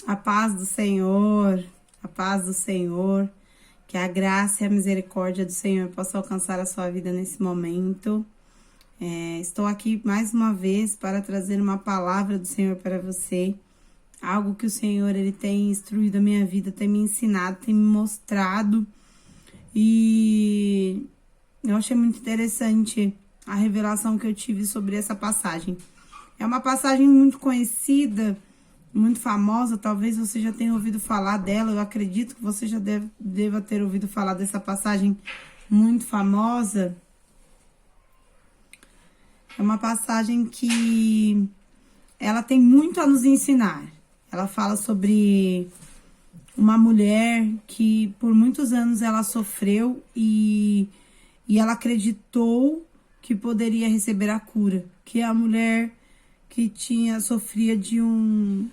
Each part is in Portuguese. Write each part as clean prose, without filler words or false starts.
A paz do Senhor, a paz do Senhor, que a graça e a misericórdia do Senhor possam alcançar a sua vida nesse momento. Estou aqui mais uma vez para trazer uma palavra do Senhor para você, algo que o Senhor ele tem instruído a minha vida, tem me ensinado, tem me mostrado, e eu achei muito interessante a revelação que eu tive sobre essa passagem. É uma passagem muito conhecida, muito famosa, talvez você já tenha ouvido falar dela, eu acredito que você já deva ter ouvido falar dessa passagem muito famosa. É uma passagem que ela tem muito a nos ensinar. Ela fala sobre uma mulher que por muitos anos ela sofreu e ela acreditou que poderia receber a cura, que é a mulher que sofria de um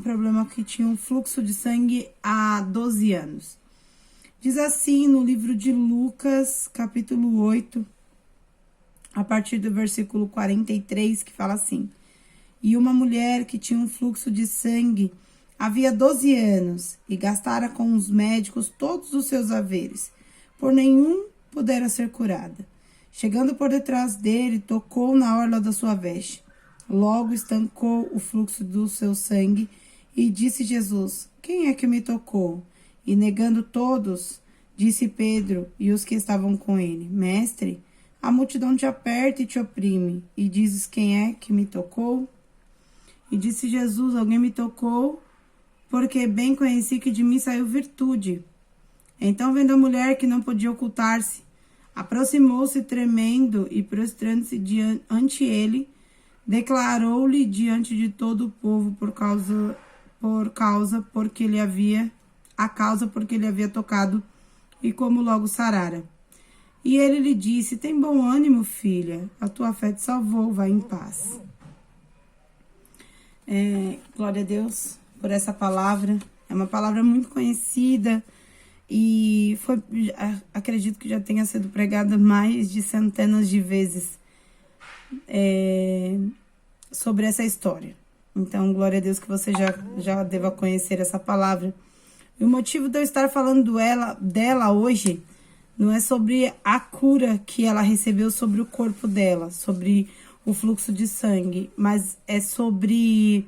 problema, que tinha um fluxo de sangue há 12 anos. Diz assim no livro de Lucas, capítulo 8, a partir do versículo 43, que fala assim: E uma mulher que tinha um fluxo de sangue havia 12 anos e gastara com os médicos todos os seus haveres, por nenhum pudera ser curada. Chegando por detrás dele, tocou na orla da sua veste. Logo estancou o fluxo do seu sangue e disse Jesus: Quem é que me tocou? E negando todos, disse Pedro e os que estavam com ele: Mestre, a multidão te aperta e te oprime, e dizes: Quem é que me tocou? E disse Jesus: Alguém me tocou, porque bem conheci que de mim saiu virtude. Então, vendo a mulher que não podia ocultar-se, aproximou-se tremendo e prostrando-se ante ele, declarou-lhe diante de todo o povo porque ele havia tocado e como logo sarara. E ele lhe disse: Tem bom ânimo, filha, a tua fé te salvou, vai em paz. Glória a Deus por essa palavra. É uma palavra muito conhecida e acredito que já tenha sido pregada mais de centenas de vezes sobre essa história. Então, glória a Deus que você já deva conhecer essa palavra. E o motivo de eu estar falando dela hoje não é sobre a cura que ela recebeu sobre o corpo dela, sobre o fluxo de sangue, mas é sobre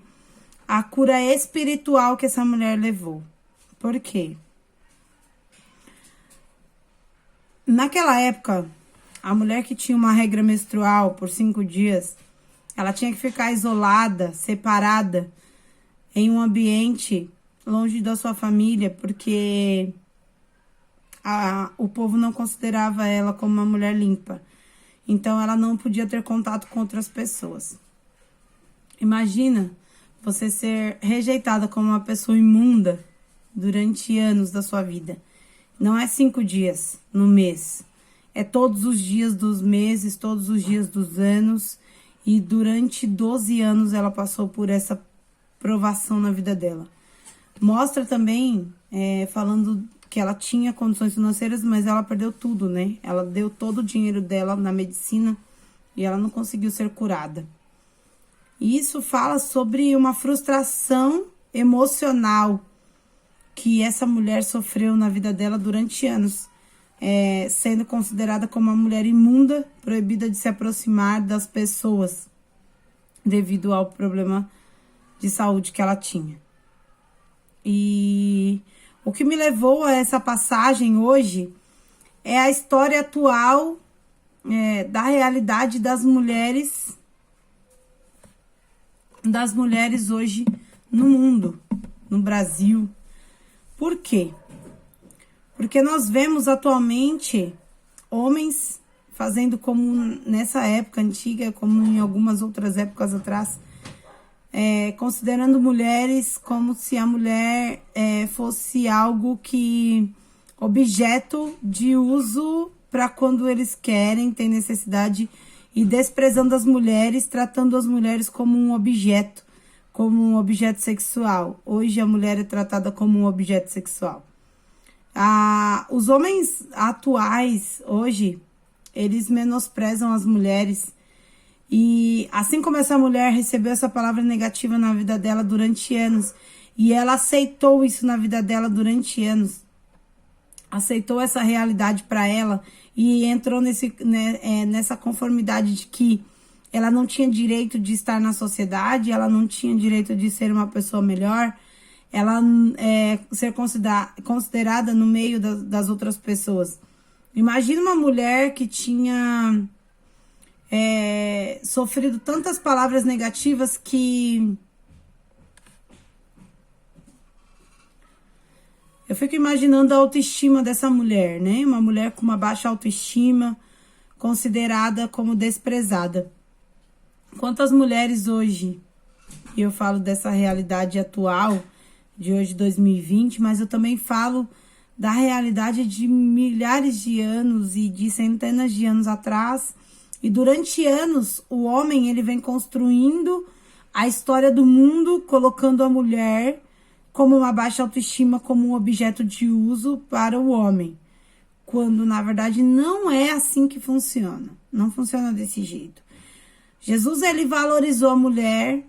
a cura espiritual que essa mulher levou. Por quê? Naquela época, a mulher que tinha uma regra menstrual por 5 dias, ela tinha que ficar isolada, separada, em um ambiente longe da sua família, porque o povo não considerava ela como uma mulher limpa. Então, ela não podia ter contato com outras pessoas. Imagina você ser rejeitada como uma pessoa imunda durante anos da sua vida. Não é 5 dias no mês. É todos os dias dos meses, todos os dias dos anos. E durante 12 anos ela passou por essa provação na vida dela. Mostra também, falando que ela tinha condições financeiras, mas ela perdeu tudo, né? Ela deu todo o dinheiro dela na medicina e ela não conseguiu ser curada. E isso fala sobre uma frustração emocional que essa mulher sofreu na vida dela durante anos, sendo considerada como uma mulher imunda, proibida de se aproximar das pessoas, devido ao problema de saúde que ela tinha. E o que me levou a essa passagem hoje é a história atual da realidade das mulheres hoje no mundo, no Brasil. Por quê? Porque nós vemos atualmente homens fazendo como nessa época antiga, como em algumas outras épocas atrás, considerando mulheres como se a mulher fosse algo objeto de uso para quando eles querem, têm necessidade, e desprezando as mulheres, tratando as mulheres como um objeto sexual. Hoje a mulher é tratada como um objeto sexual. Os homens atuais, hoje, eles menosprezam as mulheres. E assim como essa mulher recebeu essa palavra negativa na vida dela durante anos, E ela aceitou isso na vida dela durante anos. Aceitou essa realidade para ela e entrou nessa conformidade de que ela não tinha direito de estar na sociedade, ela não tinha direito de ser uma pessoa melhor, ela ser considerada no meio das outras pessoas. Imagina uma mulher que tinha sofrido tantas palavras negativas que... Eu fico imaginando a autoestima dessa mulher, né? Uma mulher com uma baixa autoestima, considerada como desprezada. Quantas mulheres hoje, e eu falo dessa realidade atual, de hoje 2020, mas eu também falo da realidade de milhares de anos e de centenas de anos atrás. E durante anos, o homem ele vem construindo a história do mundo, colocando a mulher como uma baixa autoestima, como um objeto de uso para o homem. Quando, na verdade, não é assim que funciona. Não funciona desse jeito. Jesus, ele valorizou a mulher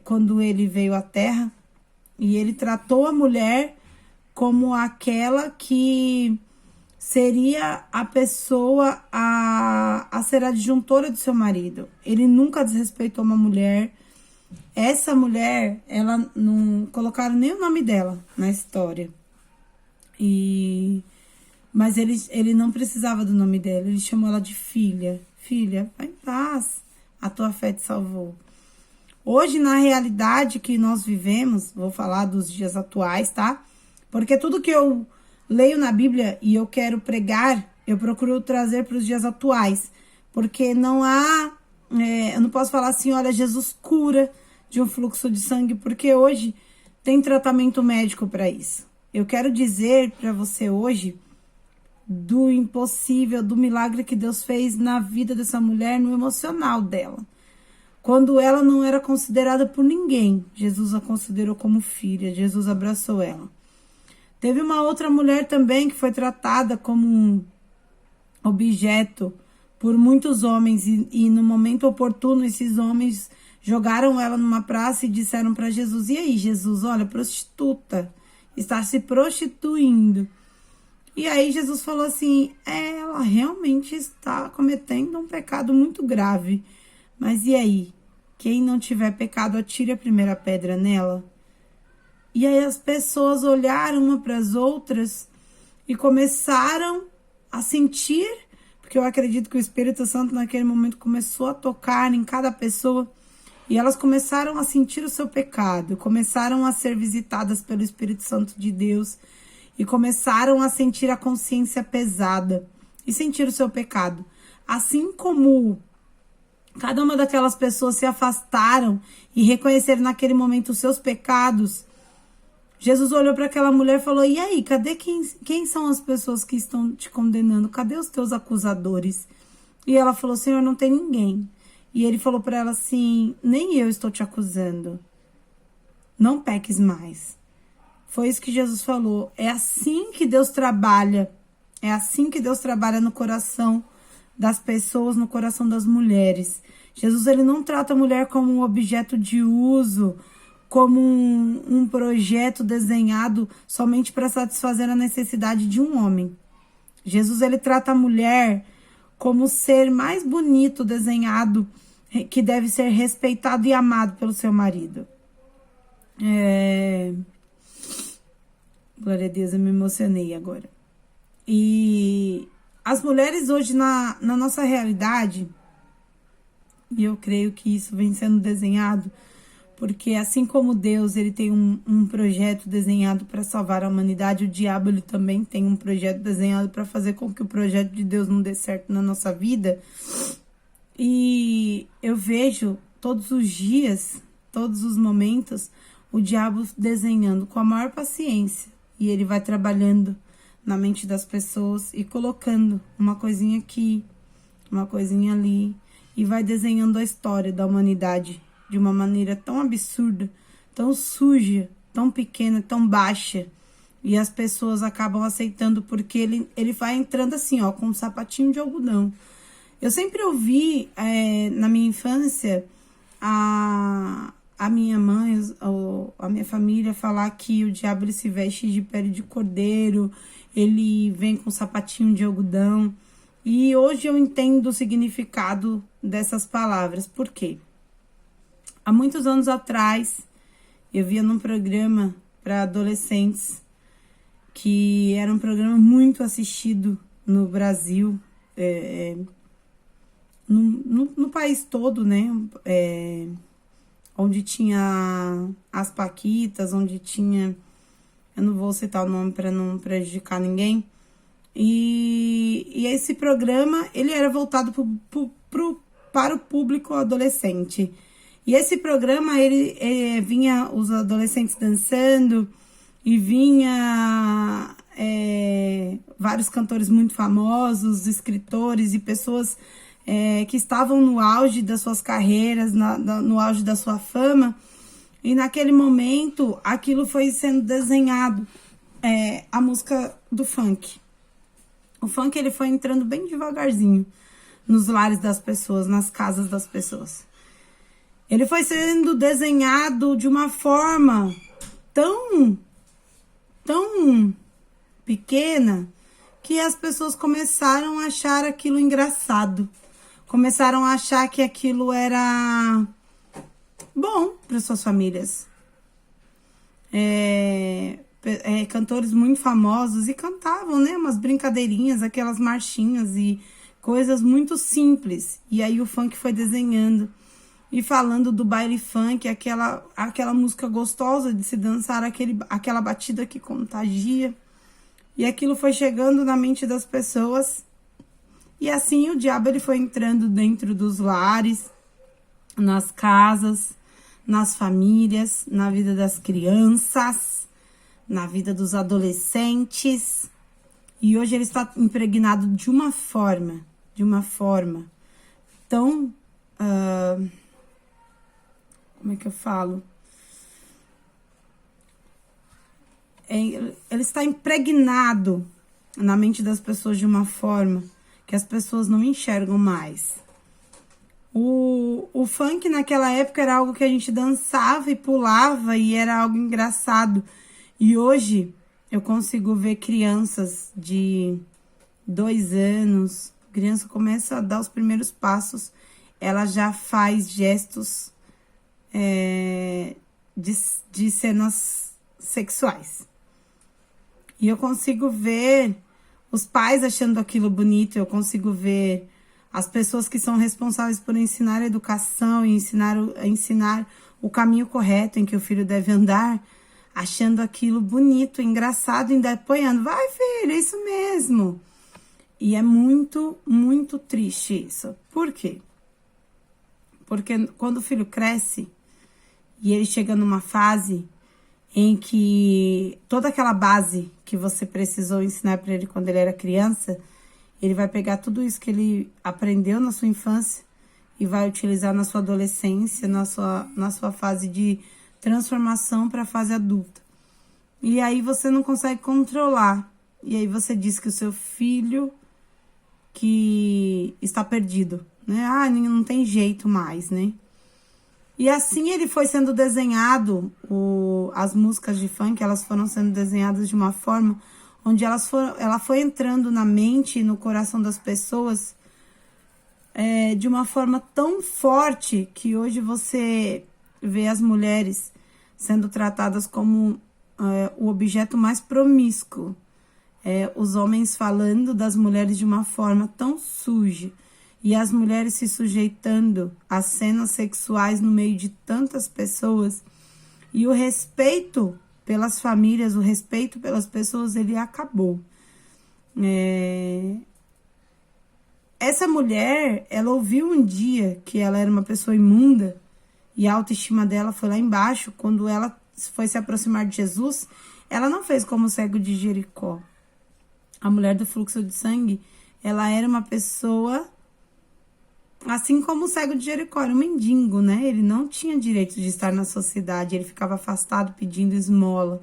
quando ele veio à Terra. E ele tratou a mulher como aquela que seria a pessoa a ser adjuntora do seu marido. Ele nunca desrespeitou uma mulher. Essa mulher, ela não colocaram nem o nome dela na história. Mas ele não precisava do nome dela, ele chamou ela de filha. Filha, vai em paz, a tua fé te salvou. Hoje, na realidade que nós vivemos, vou falar dos dias atuais, tá? Porque tudo que eu leio na Bíblia e eu quero pregar, eu procuro trazer para os dias atuais. Porque não há... eu não posso falar assim, olha, Jesus cura de um fluxo de sangue, porque hoje tem tratamento médico para isso. Eu quero dizer para você hoje do impossível, do milagre que Deus fez na vida dessa mulher, no emocional dela. Quando ela não era considerada por ninguém, Jesus a considerou como filha, Jesus abraçou ela. Teve uma outra mulher também que foi tratada como um objeto por muitos homens e no momento oportuno esses homens jogaram ela numa praça e disseram para Jesus: e aí, Jesus, olha, prostituta, está se prostituindo. E aí Jesus falou assim: ela realmente está cometendo um pecado muito grave. Mas e aí? Quem não tiver pecado, atire a primeira pedra nela. E aí as pessoas olharam uma para as outras e começaram a sentir, porque eu acredito que o Espírito Santo naquele momento começou a tocar em cada pessoa, e elas começaram a sentir o seu pecado, começaram a ser visitadas pelo Espírito Santo de Deus, e começaram a sentir a consciência pesada, e sentir o seu pecado. Assim como cada uma daquelas pessoas se afastaram e reconheceram naquele momento os seus pecados, Jesus olhou para aquela mulher e falou: e aí, cadê quem são as pessoas que estão te condenando? Cadê os teus acusadores? E ela falou: Senhor, não tem ninguém. E ele falou para ela assim: nem eu estou te acusando. Não peques mais. Foi isso que Jesus falou. É assim que Deus trabalha. É assim que Deus trabalha no coração das pessoas, no coração das mulheres. Jesus, ele não trata a mulher como um objeto de uso, como um projeto desenhado somente para satisfazer a necessidade de um homem. Jesus, ele trata a mulher como o ser mais bonito desenhado, que deve ser respeitado e amado pelo seu marido. Glória a Deus, eu me emocionei agora. E as mulheres hoje na nossa realidade, e eu creio que isso vem sendo desenhado, porque assim como Deus ele tem um projeto desenhado para salvar a humanidade, o diabo ele também tem um projeto desenhado para fazer com que o projeto de Deus não dê certo na nossa vida. E eu vejo todos os dias, todos os momentos, o diabo desenhando com a maior paciência. E ele vai trabalhando na mente das pessoas e colocando uma coisinha aqui, uma coisinha ali, e vai desenhando a história da humanidade de uma maneira tão absurda, tão suja, tão pequena, tão baixa. E as pessoas acabam aceitando porque ele vai entrando assim, ó, com um sapatinho de algodão. Eu sempre ouvi, na minha infância, a minha mãe, a minha família falar que o diabo ele se veste de pele de cordeiro, ele vem com sapatinho de algodão. E hoje eu entendo o significado dessas palavras. Por quê? Há muitos anos atrás, eu via num programa para adolescentes, que era um programa muito assistido no Brasil, no país todo, né? Onde tinha as paquitas, onde tinha... Eu não vou citar o nome para não prejudicar ninguém. E esse programa, ele era voltado para o público adolescente. E esse programa, ele vinha os adolescentes dançando, e vinha vários cantores muito famosos, escritores e pessoas que estavam no auge das suas carreiras, no auge da sua fama. E naquele momento, aquilo foi sendo desenhado, a música do funk. O funk ele foi entrando bem devagarzinho nos lares das pessoas, nas casas das pessoas. Ele foi sendo desenhado de uma forma tão pequena que as pessoas começaram a achar aquilo engraçado. Começaram a achar que aquilo era bom para suas famílias. Cantores muito famosos e cantavam, né, umas brincadeirinhas, aquelas marchinhas e coisas muito simples. E aí o funk foi desenhando e falando do baile funk, aquela música gostosa de se dançar, aquela batida que contagia. E aquilo foi chegando na mente das pessoas. E assim o diabo ele foi entrando dentro dos lares, nas casas, nas famílias, na vida das crianças, na vida dos adolescentes. E hoje ele está impregnado de uma forma tão... como é que eu falo? Ele está impregnado na mente das pessoas de uma forma que as pessoas não enxergam mais. O funk naquela época era algo que a gente dançava e pulava e era algo engraçado. E hoje eu consigo ver crianças de 2 anos, a criança começa a dar os primeiros passos, ela já faz gestos de cenas sexuais. E eu consigo ver os pais achando aquilo bonito, eu consigo ver as pessoas que são responsáveis por ensinar a educação e ensinar o caminho correto em que o filho deve andar, achando aquilo bonito, engraçado, ainda apoiando. Vai, filho, é isso mesmo. E é muito, muito triste isso. Por quê? Porque quando o filho cresce e ele chega numa fase em que toda aquela base que você precisou ensinar para ele quando ele era criança, ele vai pegar tudo isso que ele aprendeu na sua infância e vai utilizar na sua adolescência, na sua fase de transformação para a fase adulta. E aí você não consegue controlar. E aí você diz que o seu filho que está perdido, né? Ah, não tem jeito mais, né? E assim ele foi sendo desenhado, as músicas de funk, elas foram sendo desenhadas de uma forma onde ela foi entrando na mente e no coração das pessoas de uma forma tão forte que hoje você vê as mulheres sendo tratadas como o objeto mais promíscuo. Os homens falando das mulheres de uma forma tão suja e as mulheres se sujeitando a cenas sexuais no meio de tantas pessoas. E o respeito pelas famílias, o respeito pelas pessoas, ele acabou. Essa mulher, ela ouviu um dia que ela era uma pessoa imunda e a autoestima dela foi lá embaixo. Quando ela foi se aproximar de Jesus, ela não fez como o cego de Jericó. A mulher do fluxo de sangue, ela era uma pessoa, assim como o cego de Jericó, era um mendigo, né? Ele não tinha direito de estar na sociedade, ele ficava afastado pedindo esmola.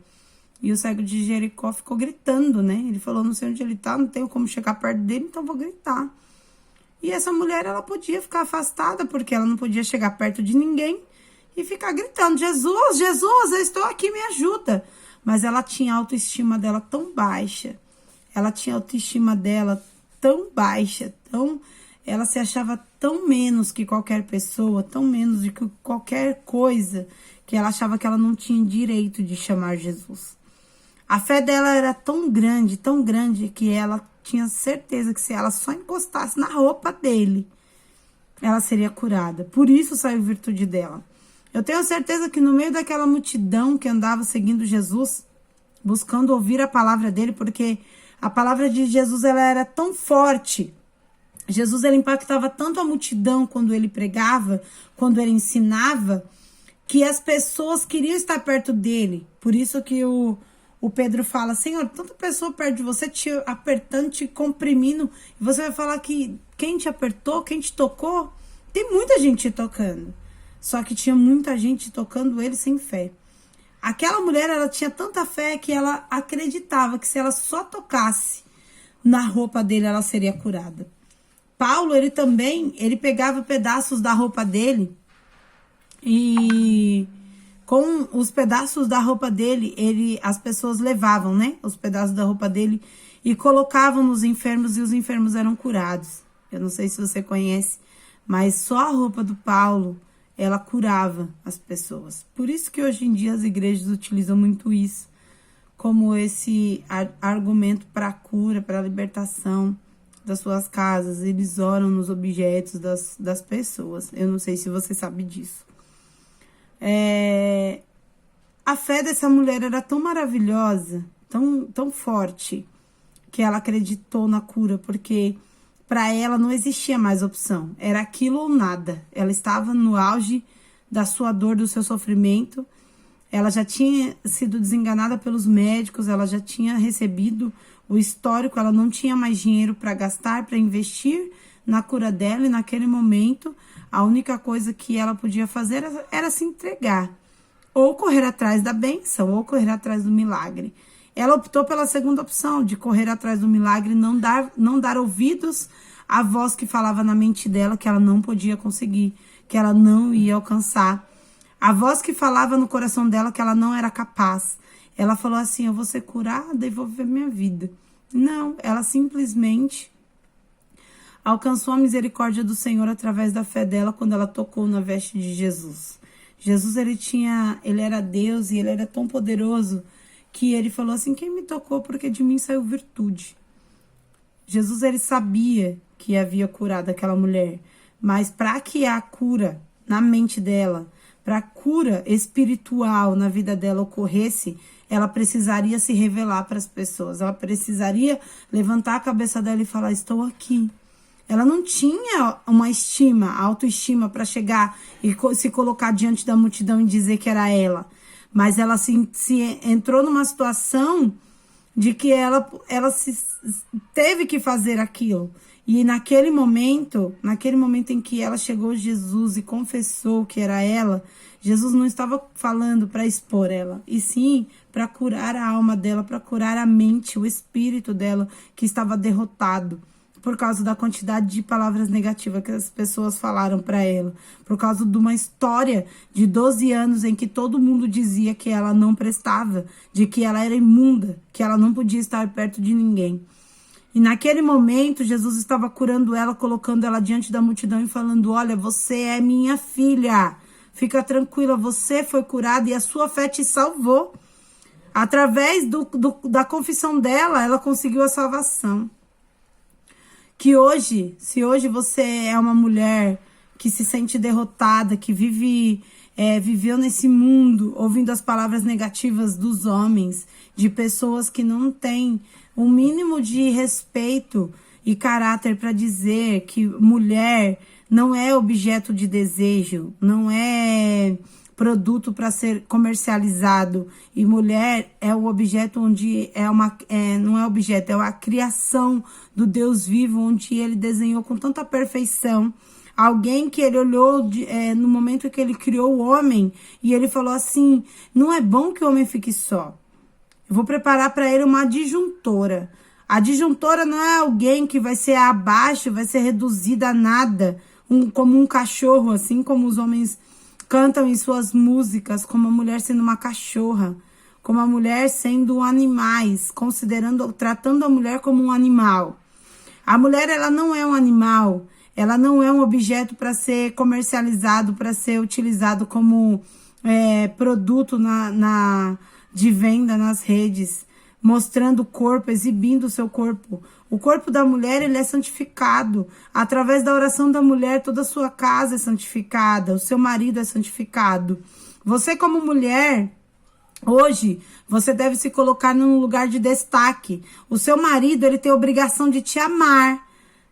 E o cego de Jericó ficou gritando, né? Ele falou, não sei onde ele tá, não tenho como chegar perto dele, então vou gritar. E essa mulher, ela podia ficar afastada, porque ela não podia chegar perto de ninguém. e ficar gritando: Jesus, Jesus, eu estou aqui, me ajuda. Mas ela tinha a autoestima dela tão baixa, ela tinha a autoestima dela tão baixa, ela se achava tão menos que qualquer pessoa, tão menos de que qualquer coisa, que ela achava que ela não tinha direito de chamar Jesus. A fé dela era tão grande, que ela tinha certeza que se ela só encostasse na roupa dele, ela seria curada. Por isso saiu virtude dela. Eu tenho certeza que no meio daquela multidão que andava seguindo Jesus, buscando ouvir a palavra dele, porque a palavra de Jesus ela era tão forte, Jesus ele impactava tanto a multidão quando ele pregava, quando ele ensinava, que as pessoas queriam estar perto dele. Por isso que o Pedro fala: Senhor, tanta pessoa perto de você, te apertando, te comprimindo, e você vai falar que quem te apertou, quem te tocou? Tem muita gente te tocando. Só que tinha muita gente tocando ele sem fé. Aquela mulher, ela tinha tanta fé que ela acreditava que se ela só tocasse na roupa dele, ela seria curada. Paulo, ele pegava pedaços da roupa dele e com os pedaços da roupa dele, as pessoas levavam, né? Os pedaços da roupa dele e colocavam nos enfermos e os enfermos eram curados. Eu não sei se você conhece, mas só a roupa do Paulo, ela curava as pessoas. Por isso que hoje em dia as igrejas utilizam muito isso como esse argumento para a cura, para a libertação das suas casas. Eles oram nos objetos das pessoas. Eu não sei se você sabe disso. A fé dessa mulher era tão maravilhosa, tão forte, que ela acreditou na cura, porque para ela não existia mais opção. Era aquilo ou nada. Ela estava no auge da sua dor, do seu sofrimento. Ela já tinha sido desenganada pelos médicos, ela já tinha recebido o histórico, ela não tinha mais dinheiro para gastar, para investir na cura dela, e naquele momento a única coisa que ela podia fazer era se entregar, ou correr atrás da bênção, ou correr atrás do milagre. Ela optou pela segunda opção, de correr atrás do milagre, não dar ouvidos à voz que falava na mente dela que ela não podia conseguir, que ela não ia alcançar. A voz que falava no coração dela que ela não era capaz. Ela falou assim: eu vou ser curada e vou viver minha vida. Não, ela simplesmente alcançou a misericórdia do Senhor através da fé dela quando ela tocou na veste de Jesus. Jesus, ele era Deus e ele era tão poderoso que ele falou assim: quem me tocou? Porque de mim saiu virtude. Jesus, ele sabia que havia curado aquela mulher, mas para que a cura na mente dela, para a cura espiritual na vida dela ocorresse, ela precisaria se revelar para as pessoas. Ela precisaria levantar a cabeça dela e falar: estou aqui. Ela não tinha uma autoestima para chegar e se colocar diante da multidão e dizer que era ela. Mas ela se entrou numa situação de que ela teve que fazer aquilo. E naquele momento em que ela chegou a Jesus e confessou que era ela, Jesus não estava falando para expor ela, e sim para curar a alma dela, para curar a mente, o espírito dela, que estava derrotado por causa da quantidade de palavras negativas que as pessoas falaram para ela, por causa de uma história de 12 anos em que todo mundo dizia que ela não prestava, de que ela era imunda, que ela não podia estar perto de ninguém. E naquele momento, Jesus estava curando ela, colocando ela diante da multidão e falando: olha, você é minha filha, fica tranquila, você foi curada e a sua fé te salvou. Através da confissão dela, ela conseguiu a salvação. Que hoje, se hoje você é uma mulher que se sente derrotada, que viveu nesse mundo ouvindo as palavras negativas dos homens, de pessoas que não têm o mínimo de respeito e caráter para dizer que mulher não é objeto de desejo, não é produto para ser comercializado, e mulher é o objeto onde não é objeto, é a criação do Deus vivo, onde ele desenhou com tanta perfeição. Alguém que ele olhou no momento que ele criou o homem e ele falou assim: não é bom que o homem fique só. Eu vou preparar para ele uma adjuntora. A adjuntora não é alguém que vai ser abaixo, vai ser reduzida a nada, como um cachorro, assim como os homens cantam em suas músicas como a mulher sendo uma cachorra, como a mulher sendo animais, tratando a mulher como um animal. A mulher, ela não é um animal, ela não é um objeto para ser comercializado, para ser utilizado como produto de venda nas redes, mostrando o corpo, exibindo o seu corpo. O corpo da mulher, ele é santificado. Através da oração da mulher, toda a sua casa é santificada, o seu marido é santificado. Você, como mulher, hoje, você deve se colocar num lugar de destaque. O seu marido, ele tem a obrigação de te amar.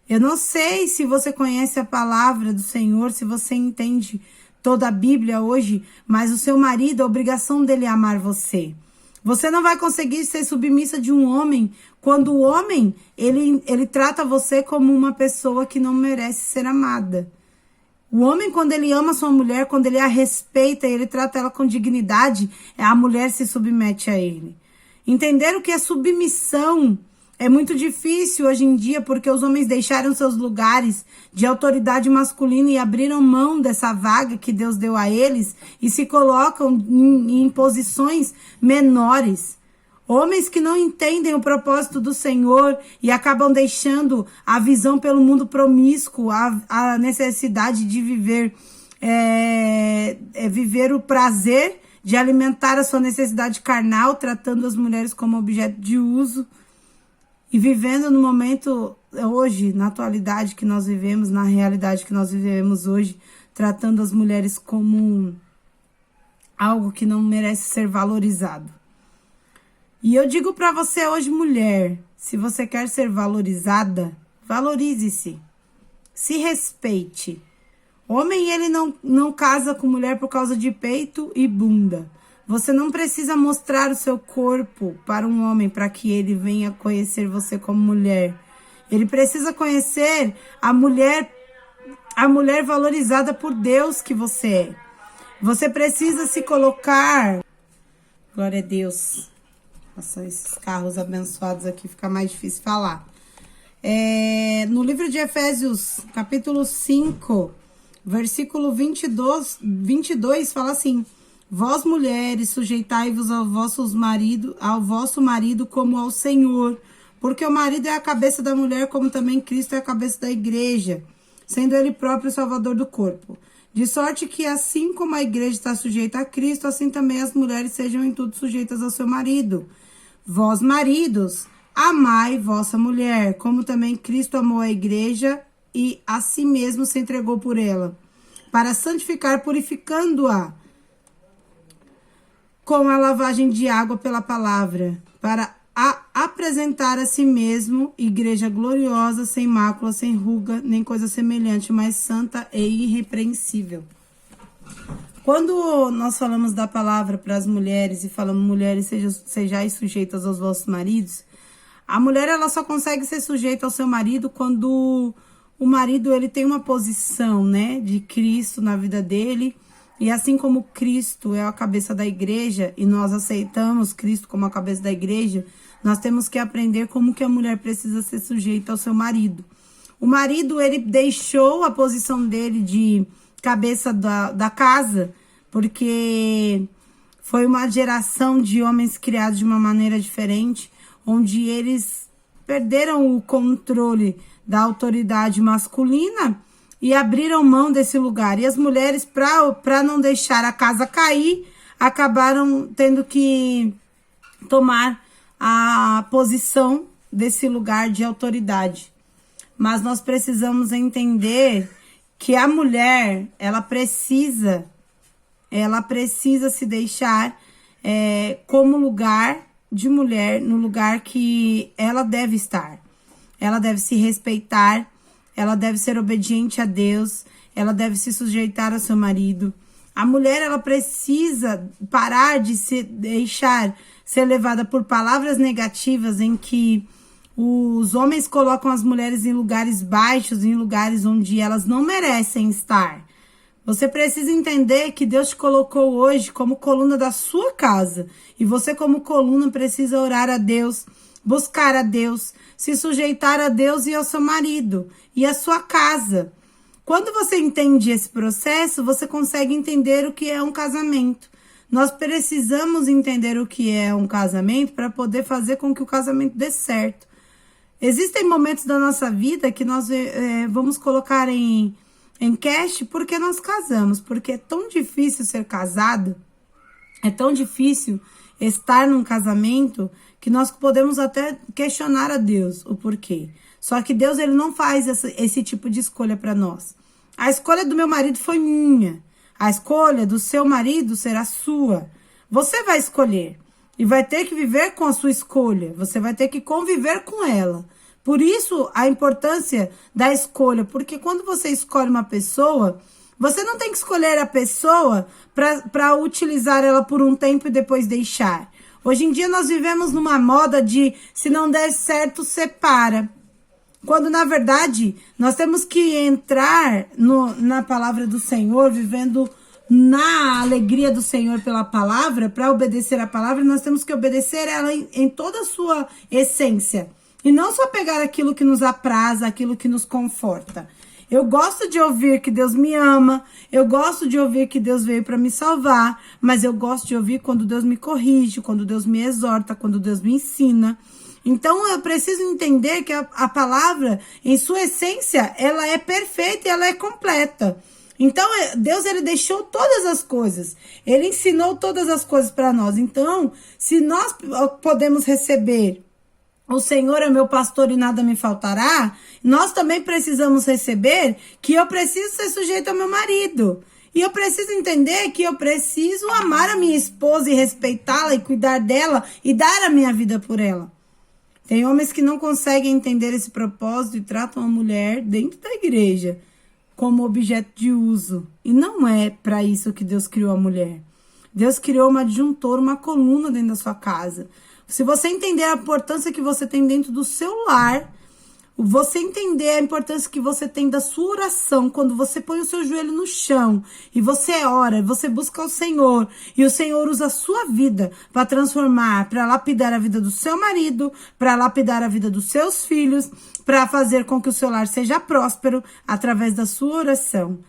Eu não sei se você conhece a palavra do Senhor, se você entende toda a Bíblia hoje, mas o seu marido, a obrigação dele é amar você. Você não vai conseguir ser submissa de um homem quando o homem, ele trata você como uma pessoa que não merece ser amada. O homem, quando ele ama sua mulher, quando ele a respeita e ele trata ela com dignidade, a mulher se submete a ele. Entender o que é submissão é muito difícil hoje em dia, porque os homens deixaram seus lugares de autoridade masculina e abriram mão dessa vaga que Deus deu a eles e se colocam em posições menores. Homens que não entendem o propósito do Senhor e acabam deixando a visão pelo mundo promíscuo, a necessidade de viver, viver o prazer de alimentar a sua necessidade carnal, tratando as mulheres como objeto de uso e vivendo no momento hoje, na atualidade que nós vivemos, na realidade que nós vivemos hoje, tratando as mulheres como algo que não merece ser valorizado. E eu digo para você hoje, mulher, se você quer ser valorizada, valorize-se. Se respeite. Homem, ele não casa com mulher por causa de peito e bunda. Você não precisa mostrar o seu corpo para um homem para que ele venha conhecer você como mulher. Ele precisa conhecer a mulher valorizada por Deus que você é. Você precisa se colocar. Glória a Deus. Nossa, esses carros abençoados aqui fica mais difícil falar. No livro de Efésios, capítulo 5, versículo 22, fala assim: vós, mulheres, sujeitai-vos ao vosso marido como ao Senhor, porque o marido é a cabeça da mulher, como também Cristo é a cabeça da igreja, sendo ele próprio o salvador do corpo. De sorte que, assim como a igreja está sujeita a Cristo, assim também as mulheres sejam em tudo sujeitas ao seu marido. Vós, maridos, amai vossa mulher, como também Cristo amou a igreja e a si mesmo se entregou por ela, para santificar, purificando-a com a lavagem de água pela palavra, para apresentar a si mesmo igreja gloriosa, sem mácula, sem ruga, nem coisa semelhante, mas santa e irrepreensível. Quando nós falamos da palavra para as mulheres e falamos, mulheres, sejais sujeitas aos vossos maridos, a mulher, ela só consegue ser sujeita ao seu marido quando o marido, ele tem uma posição, né, de Cristo na vida dele. E assim como Cristo é a cabeça da igreja e nós aceitamos Cristo como a cabeça da igreja, nós temos que aprender como que a mulher precisa ser sujeita ao seu marido. O marido, ele deixou a posição dele de cabeça da casa, porque foi uma geração de homens criados de uma maneira diferente, onde eles perderam o controle da autoridade masculina e abriram mão desse lugar. E as mulheres, para não deixar a casa cair, acabaram tendo que tomar a posição desse lugar de autoridade. Mas nós precisamos entender que a mulher, ela precisa se deixar como lugar de mulher, no lugar que ela deve estar. Ela deve se respeitar, ela deve ser obediente a Deus, ela deve se sujeitar ao seu marido. A mulher, ela precisa parar de se deixar ser levada por palavras negativas em que os homens colocam as mulheres em lugares baixos, em lugares onde elas não merecem estar. Você precisa entender que Deus te colocou hoje como coluna da sua casa. E você, como coluna, precisa orar a Deus, buscar a Deus, se sujeitar a Deus e ao seu marido e à sua casa. Quando você entende esse processo, você consegue entender o que é um casamento. Nós precisamos entender o que é um casamento para poder fazer com que o casamento dê certo. Existem momentos da nossa vida que nós vamos colocar em cash porque nós casamos, porque é tão difícil ser casado, é tão difícil estar num casamento que nós podemos até questionar a Deus o porquê. Só que Deus, ele não faz esse tipo de escolha para nós. A escolha do meu marido foi minha. A escolha do seu marido será sua. Você vai escolher e vai ter que viver com a sua escolha. Você vai ter que conviver com ela. Por isso, a importância da escolha. Porque quando você escolhe uma pessoa, você não tem que escolher a pessoa para utilizar ela por um tempo e depois deixar. Hoje em dia, nós vivemos numa moda de se não der certo, separa. Quando, na verdade, nós temos que entrar na palavra do Senhor, vivendo na alegria do Senhor pela palavra, para obedecer a palavra, nós temos que obedecer ela em toda a sua essência. E não só pegar aquilo que nos apraz, aquilo que nos conforta. Eu gosto de ouvir que Deus me ama, eu gosto de ouvir que Deus veio para me salvar, mas eu gosto de ouvir quando Deus me corrige, quando Deus me exorta, quando Deus me ensina. Então, eu preciso entender que a palavra, em sua essência, ela é perfeita e ela é completa. Então, Deus, ele deixou todas as coisas. Ele ensinou todas as coisas para nós. Então, se nós podemos receber o Senhor é meu pastor e nada me faltará, nós também precisamos receber que eu preciso ser sujeito ao meu marido. E eu preciso entender que eu preciso amar a minha esposa e respeitá-la e cuidar dela e dar a minha vida por ela. Tem homens que não conseguem entender esse propósito e tratam a mulher dentro da igreja como objeto de uso. E não é para isso que Deus criou a mulher. Deus criou uma adjuntora, uma coluna dentro da sua casa. Se você entender a importância que você tem dentro do seu lar, você entender a importância que você tem da sua oração, quando você põe o seu joelho no chão e você ora, você busca o Senhor, e o Senhor usa a sua vida para transformar, para lapidar a vida do seu marido, para lapidar a vida dos seus filhos, para fazer com que o seu lar seja próspero através da sua oração,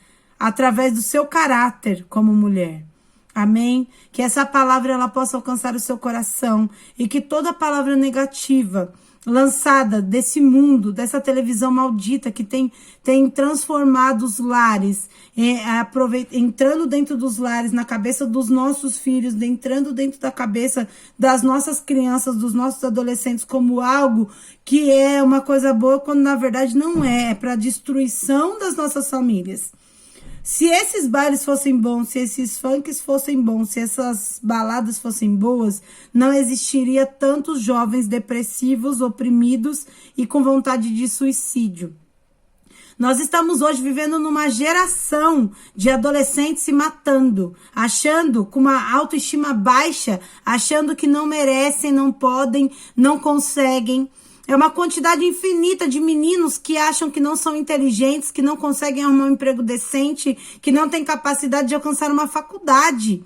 através do seu caráter como mulher. Amém? Que essa palavra ela possa alcançar o seu coração e que toda palavra negativa lançada desse mundo, dessa televisão maldita que tem transformado os lares, entrando dentro dos lares, na cabeça dos nossos filhos, entrando dentro da cabeça das nossas crianças, dos nossos adolescentes como algo que é uma coisa boa, quando na verdade não é para a destruição das nossas famílias. Se esses bailes fossem bons, se esses funks fossem bons, se essas baladas fossem boas, não existiria tantos jovens depressivos, oprimidos e com vontade de suicídio. Nós estamos hoje vivendo numa geração de adolescentes se matando, achando com uma autoestima baixa, achando que não merecem, não podem, não conseguem. É uma quantidade infinita de meninos que acham que não são inteligentes, que não conseguem arrumar um emprego decente, que não têm capacidade de alcançar uma faculdade.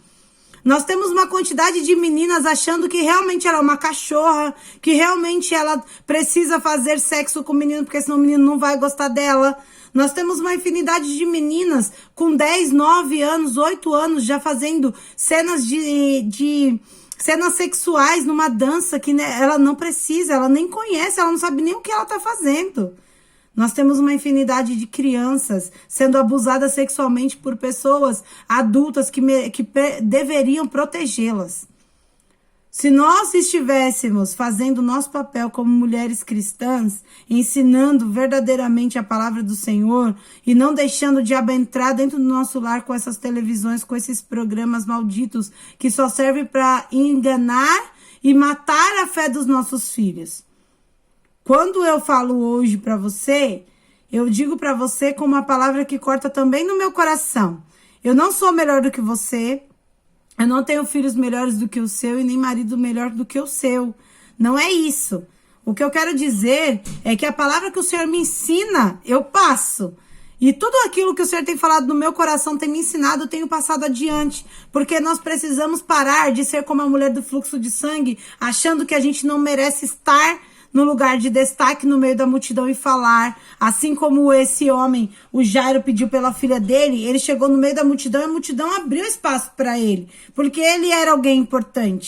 Nós temos uma quantidade de meninas achando que realmente ela é uma cachorra, que realmente ela precisa fazer sexo com o menino, porque senão o menino não vai gostar dela. Nós temos uma infinidade de meninas com 10, 9 anos, 8 anos já fazendo cenas cenas sexuais numa dança que ela não precisa, ela nem conhece, ela não sabe nem o que ela está fazendo. Nós temos uma infinidade de crianças sendo abusadas sexualmente por pessoas adultas que deveriam protegê-las. Se nós estivéssemos fazendo o nosso papel como mulheres cristãs, ensinando verdadeiramente a palavra do Senhor e não deixando o diabo entrar dentro do nosso lar com essas televisões, com esses programas malditos que só servem para enganar e matar a fé dos nossos filhos. Quando eu falo hoje para você, eu digo para você com uma palavra que corta também no meu coração. Eu não sou melhor do que você. Eu não tenho filhos melhores do que o seu e nem marido melhor do que o seu. Não é isso. O que eu quero dizer é que a palavra que o Senhor me ensina, eu passo. E tudo aquilo que o Senhor tem falado no meu coração, tem me ensinado, eu tenho passado adiante. Porque nós precisamos parar de ser como a mulher do fluxo de sangue, achando que a gente não merece estar no lugar de destaque no meio da multidão e falar. Assim como esse homem, o Jairo, pediu pela filha dele, ele chegou no meio da multidão e a multidão abriu espaço para ele, porque ele era alguém importante.